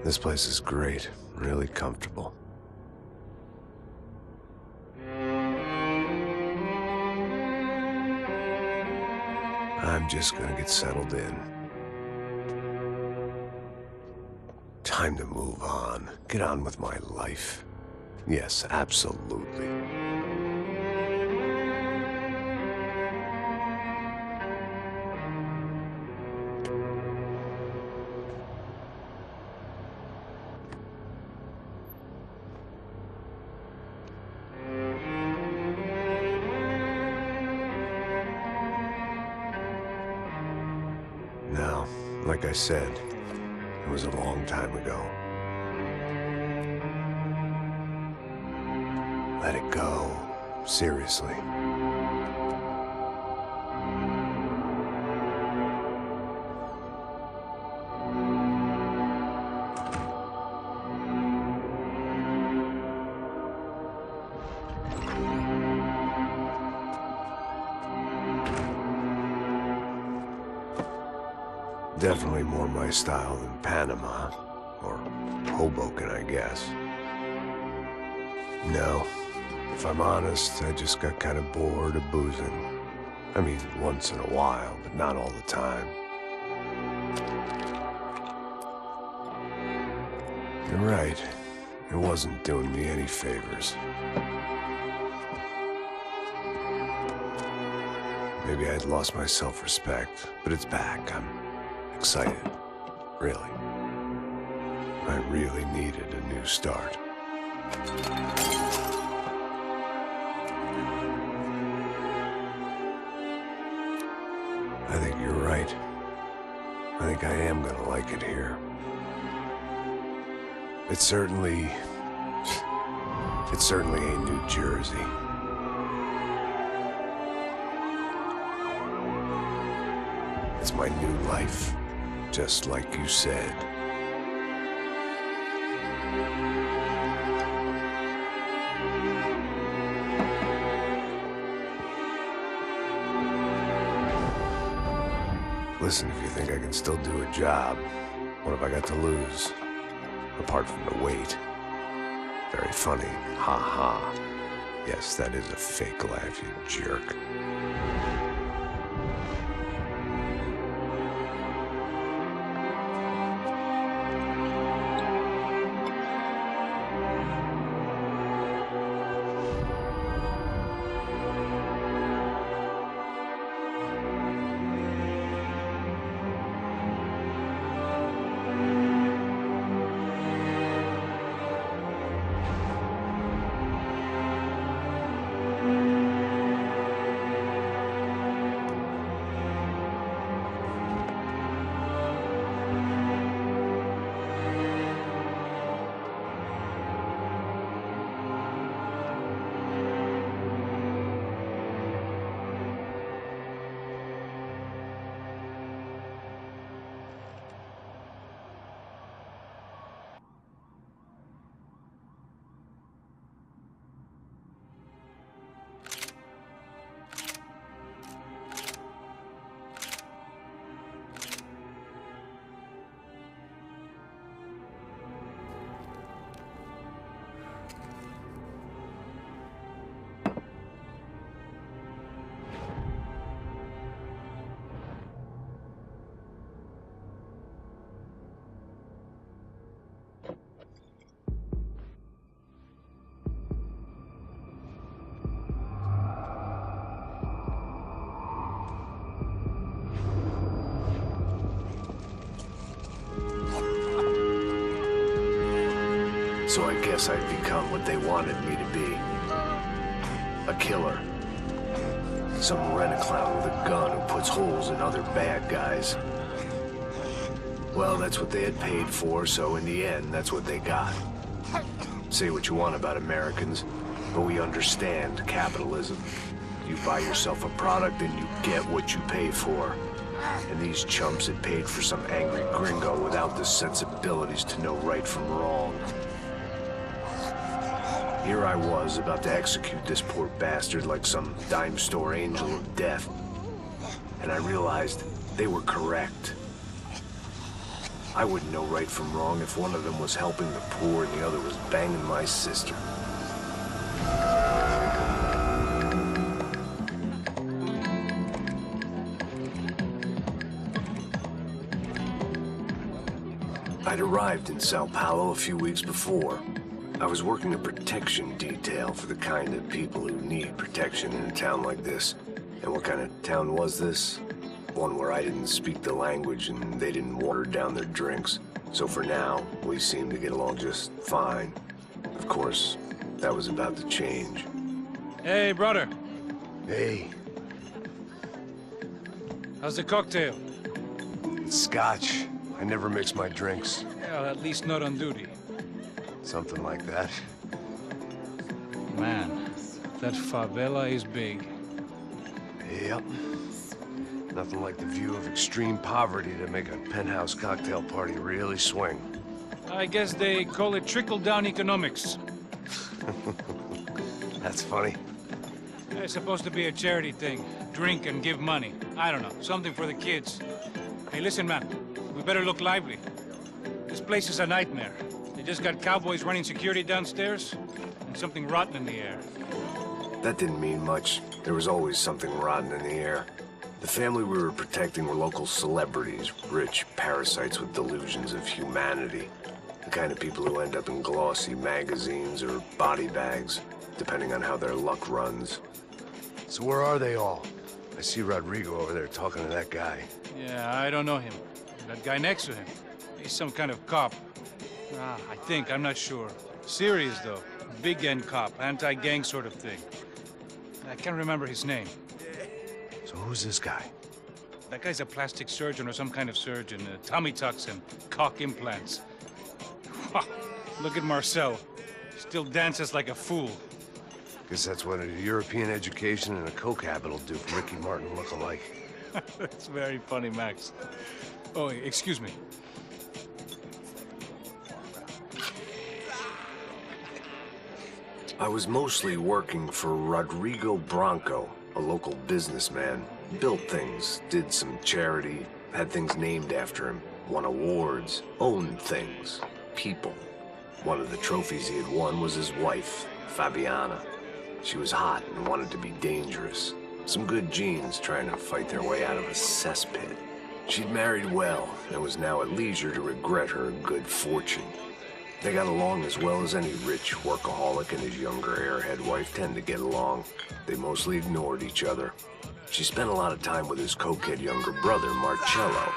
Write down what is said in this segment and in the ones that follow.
This place is great, really comfortable. I'm just gonna get settled in. Time to move on. Get on with my life. Yes, absolutely. Now, like I said, it was a long time ago. Let it go. Seriously. Definitely more my style than Panama, or Hoboken, I guess. No, if I'm honest, I just got kind of bored of boozing. I mean, once in a while, but not all the time. You're right, it wasn't doing me any favors. Maybe I'd lost my self-respect, but it's back. I'm excited, really. I really needed a new start. I think you're right. I think I am gonna like it here. It certainly ain't New Jersey. It's my new life, just like you said. Listen, if you think I can still do a job, what have I got to lose? Apart from the weight. Very funny. Ha ha. Yes, that is a fake laugh, you jerk. So I guess I'd become what they wanted me to be. A killer. Some rent-a-clown with a gun who puts holes in other bad guys. Well, that's what they had paid for, so in the end, that's what they got. Say what you want about Americans, but we understand capitalism. You buy yourself a product and you get what you pay for. And these chumps had paid for some angry gringo without the sensibilities to know right from wrong. Here I was, about to execute this poor bastard like some dime store angel of death. And I realized they were correct. I wouldn't know right from wrong if one of them was helping the poor and the other was banging my sister. I'd arrived in Sao Paulo a few weeks before. I was working a protection detail for the kind of people who need protection in a town like this. And what kind of town was this? One where I didn't speak the language and they didn't water down their drinks. So for now, we seemed to get along just fine. Of course, that was about to change. Hey, brother. Hey. How's the cocktail? It's scotch. I never mix my drinks. Well, at least not on duty. Something like that. Man, that favela is big. Yep. Nothing like the view of extreme poverty to make a penthouse cocktail party really swing. I guess they call it trickle-down economics. That's funny. It's supposed to be a charity thing. Drink and give money. I don't know, something for the kids. Hey, listen, man. We better look lively. This place is a nightmare. They just got cowboys running security downstairs, and something rotten in the air. That didn't mean much. There was always something rotten in the air. The family we were protecting were local celebrities, rich parasites with delusions of humanity. The kind of people who end up in glossy magazines or body bags, depending on how their luck runs. So where are they all? I see Rodrigo over there talking to that guy. Yeah, I don't know him. That guy next to him. He's some kind of cop. I think, I'm not sure. Serious, though. Big end cop, anti-gang sort of thing. I can't remember his name. So who's this guy? That guy's a plastic surgeon or some kind of surgeon. Tummy tucks and cock implants. Look at Marcel. Still dances like a fool. Guess that's what a European education and a coke habit will do for Ricky Martin look-alike. That's very funny, Max. Oh, excuse me. I was mostly working for Rodrigo Branco, a local businessman. Built things, did some charity, had things named after him, won awards, owned things, people. One of the trophies he had won was his wife, Fabiana. She was hot and wanted to be dangerous. Some good genes trying to fight their way out of a cesspit. She'd married well and was now at leisure to regret her good fortune. They got along as well as any rich workaholic and his younger airhead wife tend to get along. They mostly ignored each other. She spent a lot of time with his cokehead younger brother, Marcello.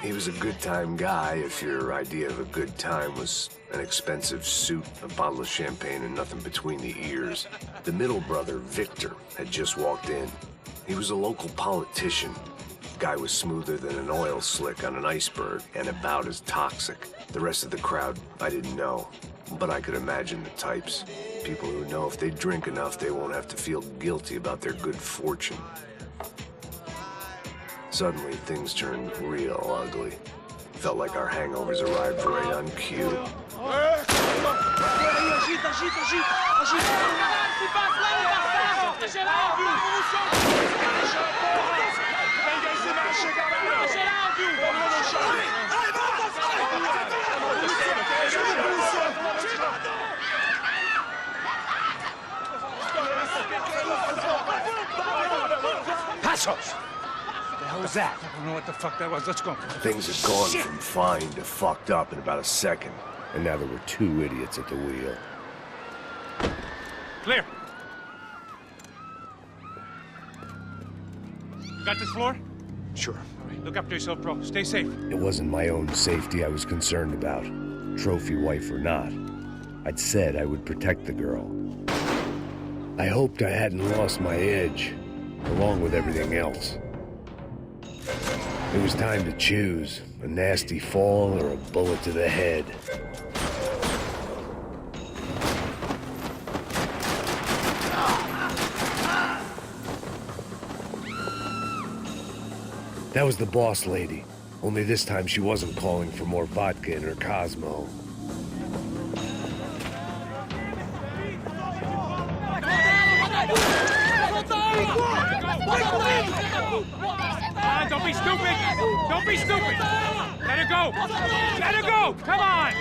He was a good-time guy if your idea of a good time was an expensive suit, a bottle of champagne, and nothing between the ears. The middle brother, Victor, had just walked in. He was a local politician. Guy was smoother than an oil slick on an iceberg and about as toxic. The rest of the crowd, I didn't know, but I could imagine the types. People who know if they drink enough, they won't have to feel guilty about their good fortune. Suddenly, things turned real ugly. Felt like our hangovers arrived right on cue. Passos! What the hell was that? I don't know what the fuck that was. Let's go. Things had gone from fine to fucked up in about a second, and now there were two idiots at the wheel. Clear. You got this floor? Sure. All right, look after yourself, bro. Stay safe. It wasn't my own safety I was concerned about, trophy wife or not. I'd said I would protect the girl. I hoped I hadn't lost my edge, along with everything else. It was time to choose, a nasty fall or a bullet to the head. That was the boss lady, only this time she wasn't calling for more vodka in her Cosmo. Ah, don't be stupid! Don't be stupid! Let her go! Let her go! Come on!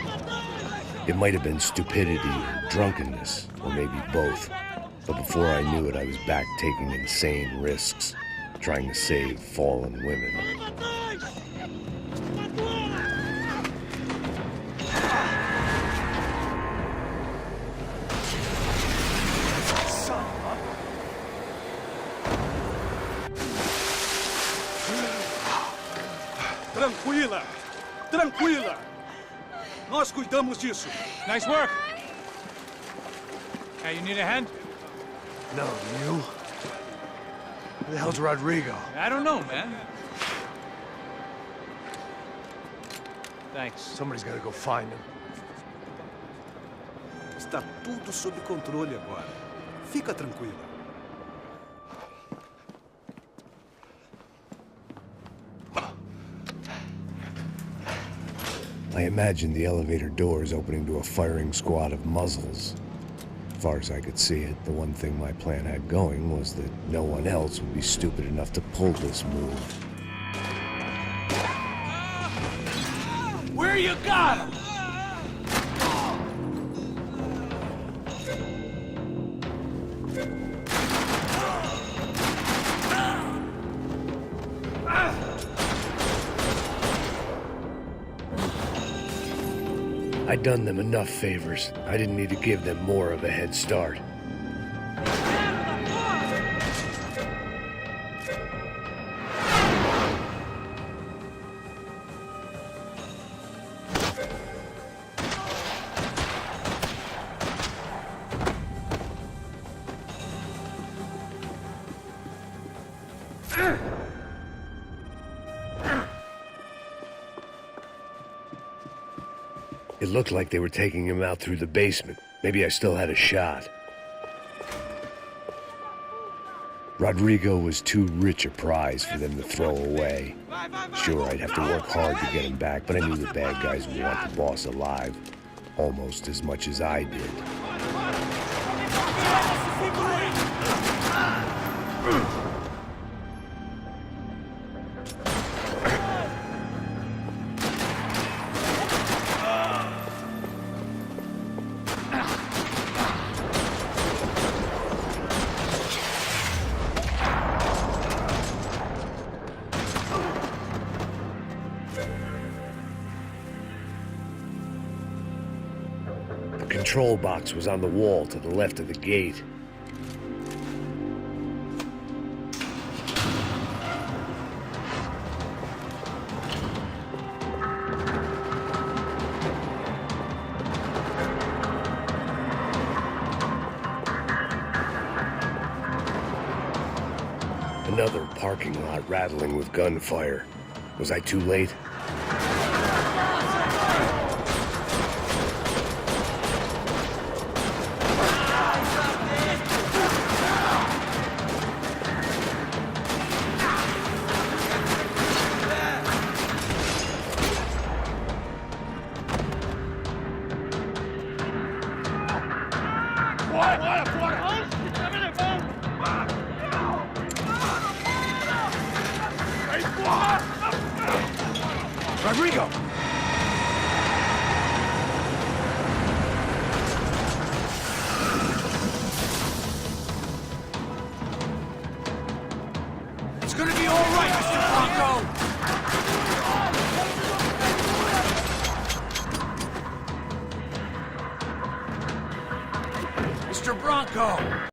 It might have been stupidity or drunkenness, or maybe both. But before I knew it, I was back taking insane risks, trying to save fallen women. Tranquila! Tranquila! Nós cuidamos disso. Nice work! Hey, you need a hand? No, you? Where the hell's Rodrigo? I don't know, man. Thanks. Somebody's gotta go find him. Está tudo sob controle agora. Fica tranquila. I imagined the elevator doors opening to a firing squad of muzzles. As far as I could see it, the one thing my plan had going was that no one else would be stupid enough to pull this move. Where you got him? I'd done them enough favors. I didn't need to give them more of a head start. It looked like they were taking him out through the basement. Maybe I still had a shot. Rodrigo was too rich a prize for them to throw away. Sure, I'd have to work hard to get him back, but I knew the bad guys would want the boss alive almost as much as I did. The control box was on the wall to the left of the gate. Another parking lot rattling with gunfire. Was I too late? Rodrigo! It's gonna be all right, Mr. Bronco! Mr. Bronco!